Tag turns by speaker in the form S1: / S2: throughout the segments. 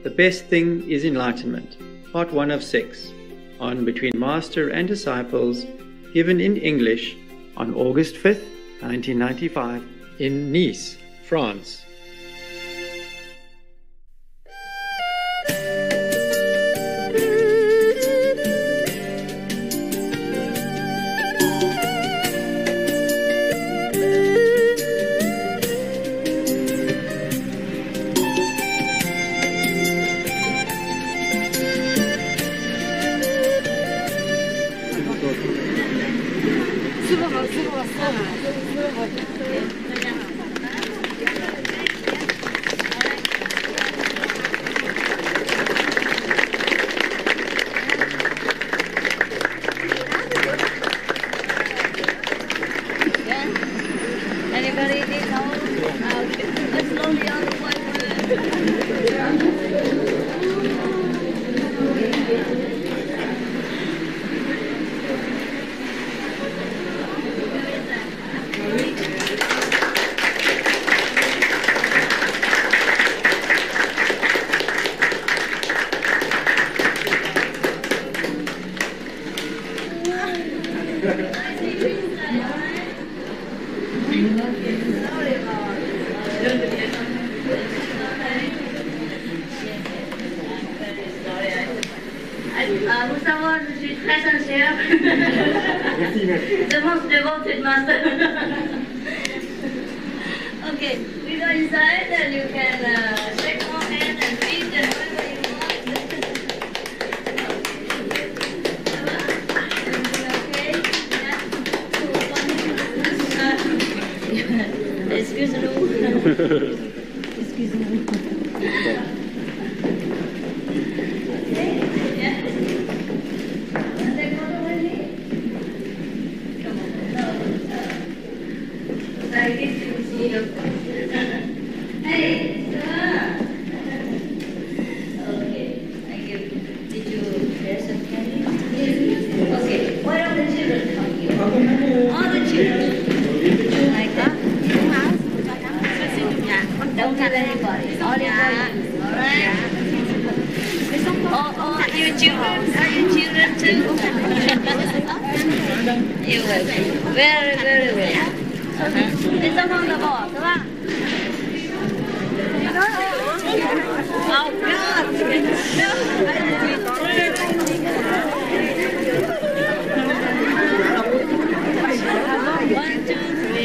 S1: The Best Thing is Enlightenment, Part 1 of 6, on Between Master and Disciples, given in English on August 5th, 1995, in Nice, France.
S2: Anybody need help? Let's load the other one. Vous savoir, je suis très sincère. The most devoted master. Okay, we go inside and you can shake more hand and feet and whatever you want. Everything okay? Yeah. Excuse me. Excuse me. Hey, sir. Okay, thank you. Did you share some candy? Yes. Okay, why don't the children come here? All the children. Like that? Don't tell anybody. All right? Oh, you children? Are you children too? You will. Very, very well. It's on the ball, come on. Oh, God. One, two, three.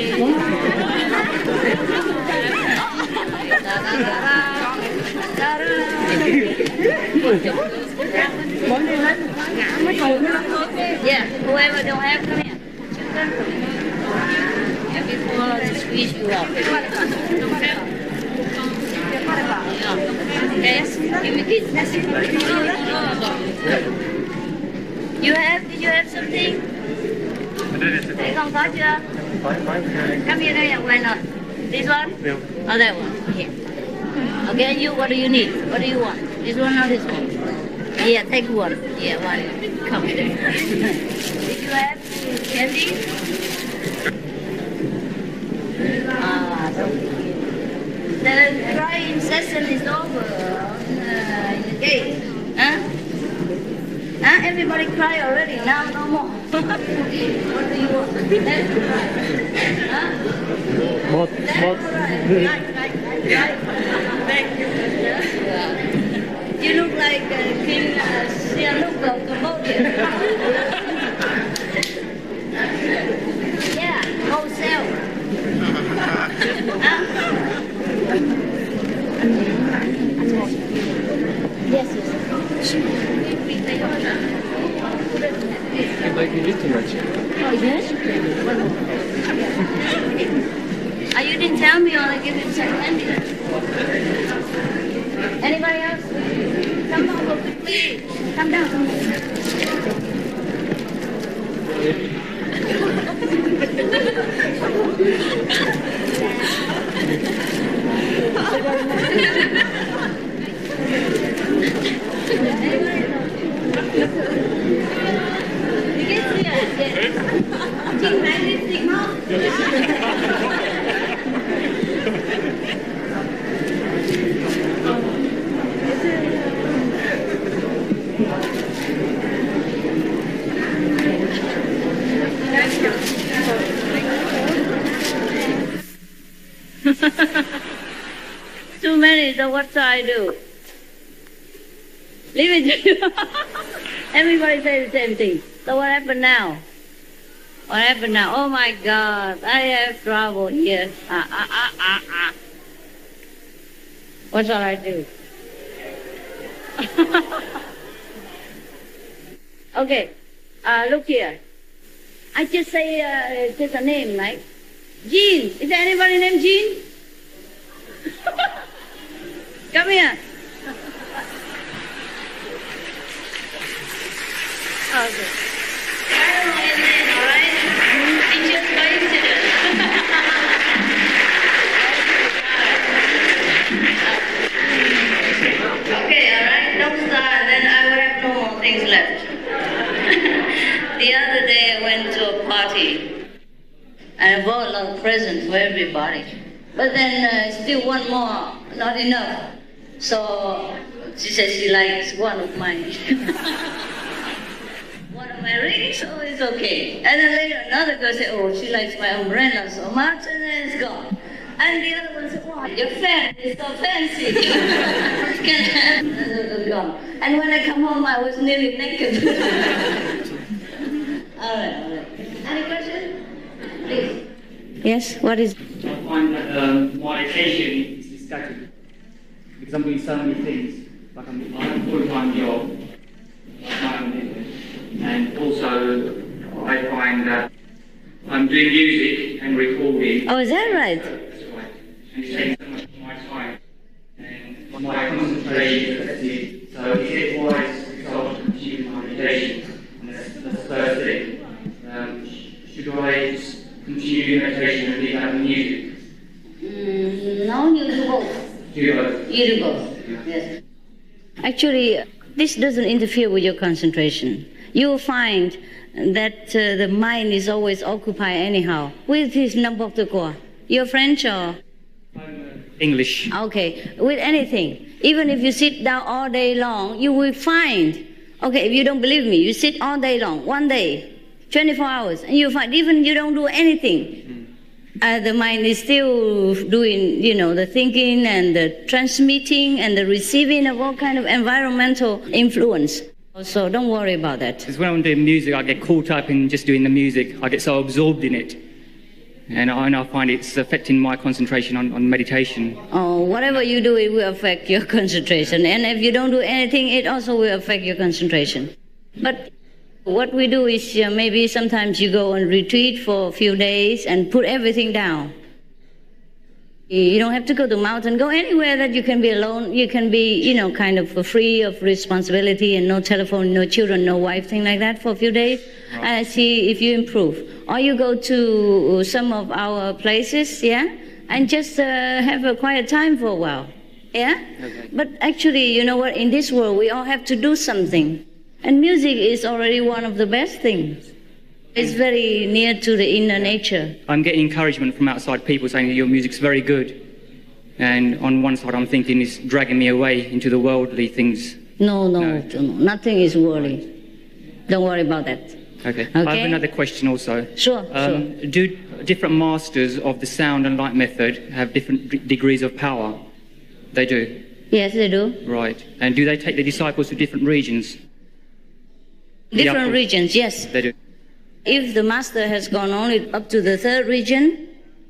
S2: Yeah, whoever don't have, come here. Before to squeeze you up. Okay, give me this. Did you have something? Thấy không có chưa? Come here, why not? This one? Oh, that one. Here. Okay, you, what do you need? What do you want? This one or this one? Yeah, take one. Yeah, one. Come. Did you have candy? The crying session is over in the gate. Huh? Huh? Everybody cry already. Now no more. What do you want? Let's cry. Huh? Let's cry. Right. Thank you. You look like King Sihanouk of Cambodia. Yeah, wholesale. Yes.
S1: Like you did too much.
S2: Oh, yes? You didn't tell me, or I give him some candy. Anybody else? Come down, go quickly. Come down. Anybody? so what shall I do? Leave it to you. Everybody says the same thing. So what happened now? What happened now? Oh my God, I have trouble here. What shall I do? Okay, look here. I just say just a name, right? Jean. Is there anybody named Jean? Come here. Okay. I don't know his name, all right? It's just coincidence. Okay, all right? Don't start, then I will have no more things left. The other day I went to a party and I bought a lot of presents for everybody. But then still one more, not enough. So she said she likes one of mine. One of my rings, so it's okay. And then later another girl said, oh, she likes my umbrella so much, and then it's gone. And the other one said, wow, your fan is so fancy. Can have it gone. And when I come home, I was nearly naked. All right. Any questions? Please. Yes, what is?
S3: I find that my attention is scattered because I'm doing so many things. Like I have a full-time job, like my own business, and also I find that I'm doing music and recording.
S2: Oh, is that right?
S3: That's right. And it's taking so much of my time, and my concentration is affected. So is it wise to start to continue my meditation? And that's the first thing. Should I just continue meditation and leave out the music?
S2: No, you do both.
S3: Do both?
S2: You do both, yes. Actually, this doesn't interfere with your concentration. You will find that the mind is always occupied anyhow. With his number to go. You're French or?
S3: English.
S2: Okay, with anything. Even if you sit down all day long, you will find, okay, if you don't believe me, you sit all day long, one day, 24 hours, and you find even you don't do anything, the mind is still doing, the thinking and the transmitting and the receiving of all kind of environmental influence. So don't worry about that.
S3: Because when I'm doing music, I get caught up in just doing the music. I get so absorbed in it. And I find it's affecting my concentration on meditation.
S2: Oh, whatever you do, it will affect your concentration. And if you don't do anything, it also will affect your concentration. But what we do is maybe sometimes you go on retreat for a few days and put everything down. You don't have to go to the mountain. Go anywhere that you can be alone. You can be, kind of free of responsibility and no telephone, no children, no wife, thing like that for a few days. Right. And see if you improve. Or you go to some of our places, and just have a quiet time for a while, Okay. But actually, you know what? In this world, we all have to do something. And music is already one of the best things. It's very near to the inner nature.
S3: I'm getting encouragement from outside people saying that your music's very good. And on one side I'm thinking it's dragging me away into the worldly things.
S2: No, nothing is worldly. Don't worry about that.
S3: Okay. I have another question also.
S2: Sure.
S3: Do different masters of the sound and light method have different degrees of power? They do?
S2: Yes, they do.
S3: Right. And do they take the disciples to different regions?
S2: Different regions, yes.
S3: They do.
S2: If the master has gone only up to the third region,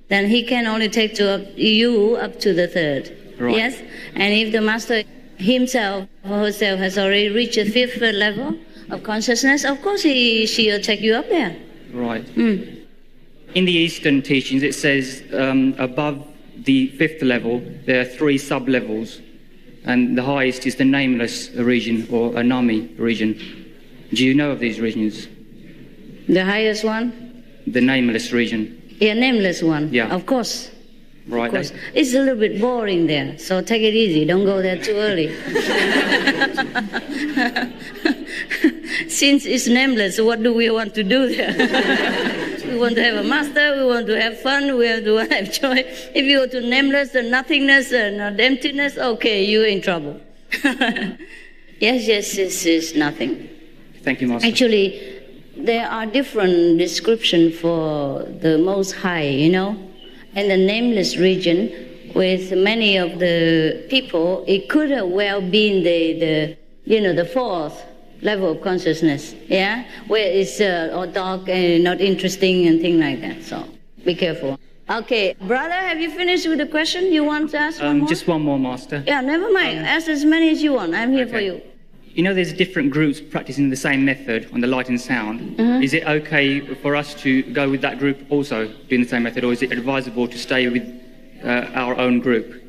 S2: then he can only take you up to the third.
S3: Right.
S2: Yes? And if the master himself or herself has already reached the fifth level of consciousness, of course she'll take you up there.
S3: Right. In the Eastern teachings it says above the fifth level there are 3 sub-levels, and the highest is the nameless region or Anami region. Do you know of these regions?
S2: The highest one?
S3: The nameless region.
S2: Yeah, nameless one.
S3: Yeah.
S2: Of course.
S3: Right.
S2: Of course. It's a little bit boring there, so take it easy. Don't go there too early. Since it's nameless, what do we want to do there? We want to have a master, we want to have fun, we want to have joy. If you go to nameless and nothingness and emptiness, okay, you're in trouble. Yes, it's nothing.
S3: Thank you, Master.
S2: Actually, there are different descriptions for the Most High, And the nameless region with many of the people, it could have well been the fourth level of consciousness, yeah, where it's all dark and not interesting and things like that. So be careful. Okay, brother, have you finished with the question? You want to ask one more?
S3: Just one more, Master.
S2: Yeah, never mind. Ask as many as you want. I'm here for you.
S3: You know, there's different groups practicing the same method on the light and sound.
S2: Mm-hmm.
S3: Is it okay for us to go with that group also doing the same method, or is it advisable to stay with our own group?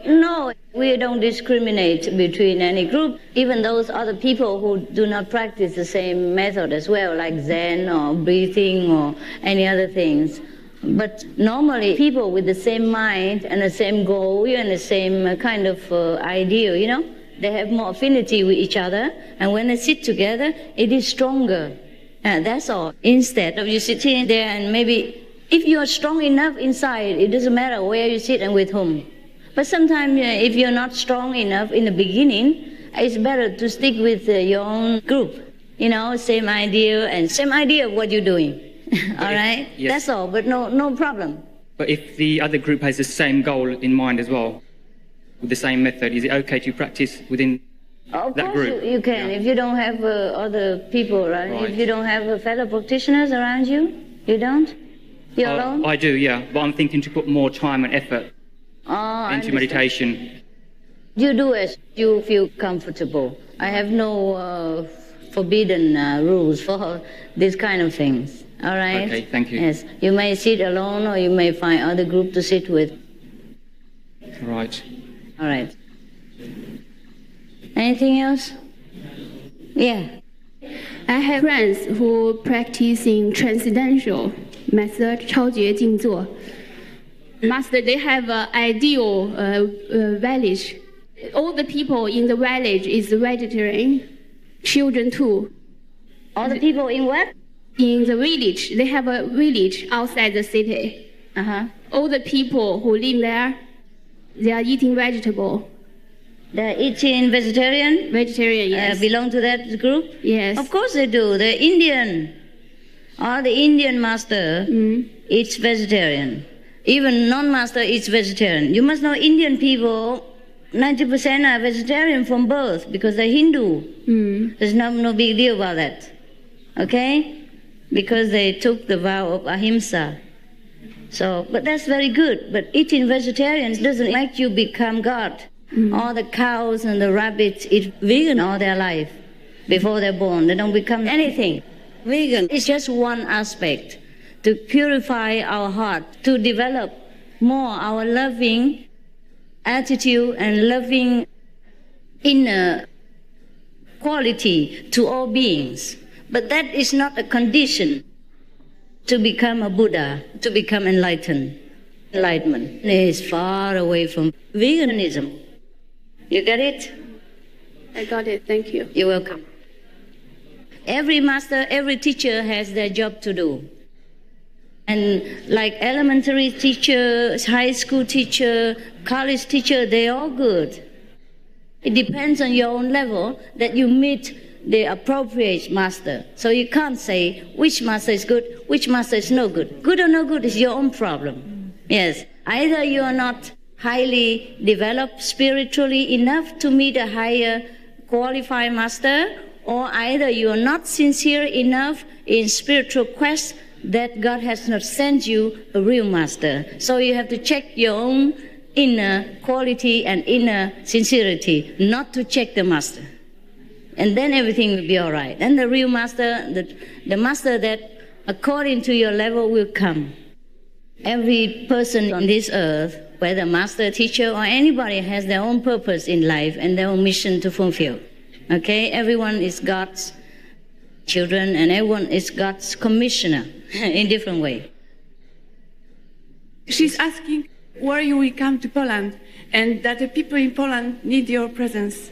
S2: No, we don't discriminate between any group, even those other people who do not practice the same method as well, like Zen or breathing or any other things. But normally, people with the same mind and the same goal and the same kind of ideal, you know, they have more affinity with each other, and when they sit together, it is stronger. That's all. Instead of you sitting there and maybe, if you are strong enough inside, it doesn't matter where you sit and with whom. But sometimes if you're not strong enough in the beginning, it's better to stick with your own group. You know, same idea of what you're doing. All right?
S3: Yes.
S2: That's all, but no problem.
S3: But if the other group has the same goal in mind as well, with the same method, is it okay to practice within that group?
S2: Of course you can. Yeah. If you don't have other people, right? If you don't have fellow practitioners around you, you don't? You're alone?
S3: I do, yeah. But I'm thinking to put more time and effort into meditation.
S2: You do as you feel comfortable. I have no forbidden rules for these kind of things. All right?
S3: Okay, thank you.
S2: Yes. You may sit alone or you may find other group to sit with.
S3: Right.
S2: All right. Anything else? Yeah.
S4: I have friends who practice in transcendental method, 超觉静坐. Master, they have an ideal village. All the people in the village is vegetarian, children too.
S2: All the people in what?
S4: In the village. They have a village outside the city.
S2: Uh-huh.
S4: All the people who live there, they are eating vegetable.
S2: They're eating vegetarian?
S4: Vegetarian, yes.
S2: Belong to that group?
S4: Yes.
S2: Of course they do. They're Indian. All the Indian master eats vegetarian. Even non-master eats vegetarian. You must know Indian people, 90% are vegetarian from birth because they're Hindu. There's no big deal about that. Okay? Because they took the vow of ahimsa. So, but that's very good. But eating vegetarian doesn't make you become God. All the cows and the rabbits eat vegan all their life before they're born. They don't become anything. Vegan is just one aspect to purify our heart, to develop more our loving attitude and loving inner quality to all beings. But that is not a condition to become a Buddha, to become enlightened. Enlightenment is far away from veganism. You get it?
S4: I got it, thank you.
S2: You're welcome. Every master, every teacher has their job to do. And like elementary teacher, high school teacher, college teacher, they're all good. It depends on your own level that you meet the appropriate master. So you can't say which master is good, which master is no good. Good or no good is your own problem. Yes. Either you are not highly developed spiritually enough to meet a higher qualified master, or either you are not sincere enough in spiritual quest that God has not sent you a real master. So you have to check your own inner quality and inner sincerity, not to check the master. And then everything will be all right. And the real master, the master that according to your level will come. Every person on this earth, whether master, teacher, or anybody, has their own purpose in life and their own mission to fulfill. Okay? Everyone is God's children and everyone is God's commissioner in different way.
S5: She's asking where you will come to Poland and that the people in Poland need your presence.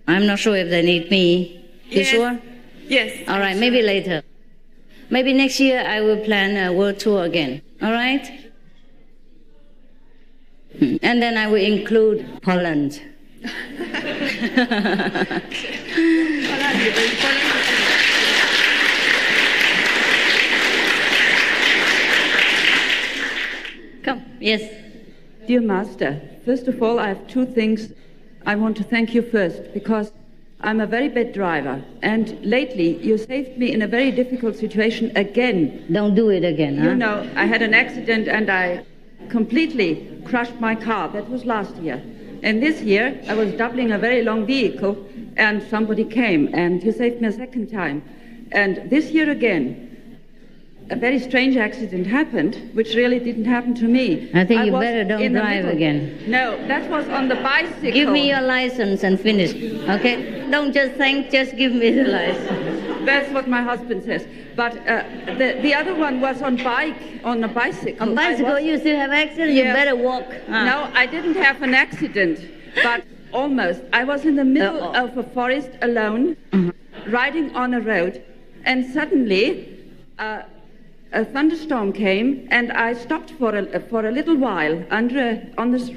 S2: I'm not sure if they need me. You sure?
S5: Yes.
S2: All right, maybe later. Maybe next year I will plan a world tour again. All right? And then I will include Poland. Come. Yes.
S6: Dear Master, first of all, I have two things I want to thank you first, because I'm a very bad driver, and lately you saved me in a very difficult situation again.
S2: Don't do it again, huh?
S6: You know, I had an accident and I completely crushed my car. That was last year. And this year, I was doubling a very long vehicle, and somebody came, and you saved me a second time. And this year again, a very strange accident happened, which really didn't happen to me.
S2: I think you better don't drive again.
S6: No, that was on the bicycle.
S2: Give me your license and finish, okay? Don't just thank, just give me the license.
S6: That's what my husband says. But the other one was on a bicycle.
S2: On bicycle, you still have accident? Yes. You better walk.
S6: No, I didn't have an accident, but almost. I was in the middle of a forest alone, riding on a road, and suddenly a thunderstorm came, and I stopped for a little while on this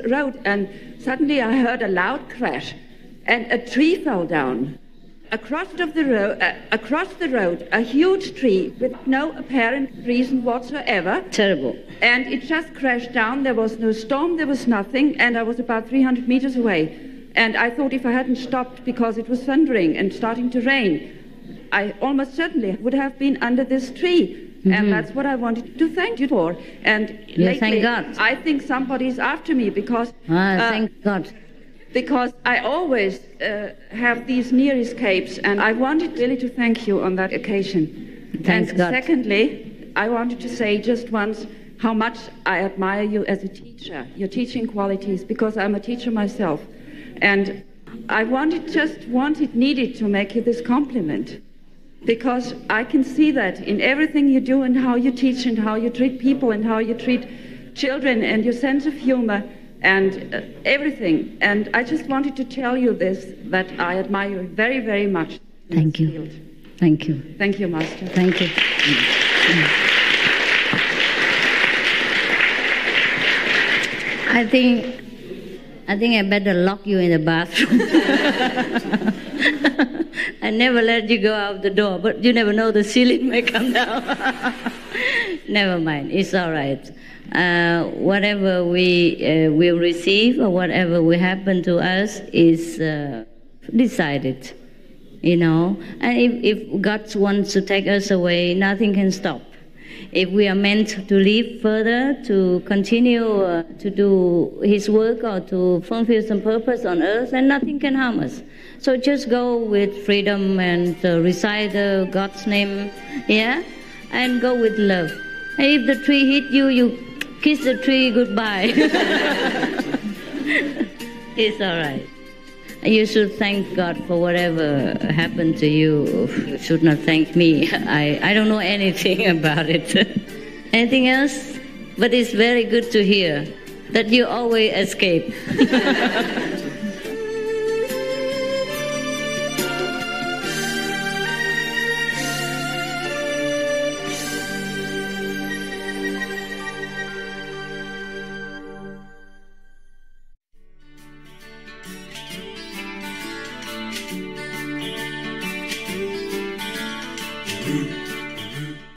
S6: road, and suddenly I heard a loud crash, and a tree fell down. Across the road, a huge tree with no apparent reason whatsoever.
S2: Terrible.
S6: And it just crashed down. There was no storm, there was nothing, and I was about 300 meters away. And I thought if I hadn't stopped because it was thundering and starting to rain, I almost certainly would have been under this tree. Mm-hmm. And that's what I wanted to thank you for. And lately,
S2: thank God.
S6: I think somebody's after me because...
S2: thank God.
S6: Because I always have these near escapes, and I wanted really to thank you on that occasion.
S2: Thanks God.
S6: Secondly, I wanted to say just once how much I admire you as a teacher, your teaching qualities, because I'm a teacher myself. And I needed to make you this compliment, because I can see that in everything you do and how you teach and how you treat people and how you treat children and your sense of humor and everything. And I just wanted to tell you this, that I admire you very, very much.
S2: Thank you.
S6: Field.
S2: Thank you.
S6: Thank you, Master.
S2: Thank you. I think I better lock you in the bathroom. I never let you go out the door, but you never know, the ceiling may come down. Never mind, it's all right. Whatever we will receive or whatever will happen to us is decided, you know. And if God wants to take us away, nothing can stop. If we are meant to live further, to continue to do His work or to fulfill some purpose on earth, then nothing can harm us. So just go with freedom and recite God's name, yeah, and go with love. And if the tree hit you, you kiss the tree goodbye. It's all right. You should thank God for whatever happened to you. You should not thank me. I don't know anything about it. Anything else? But it's very good to hear that you always escape.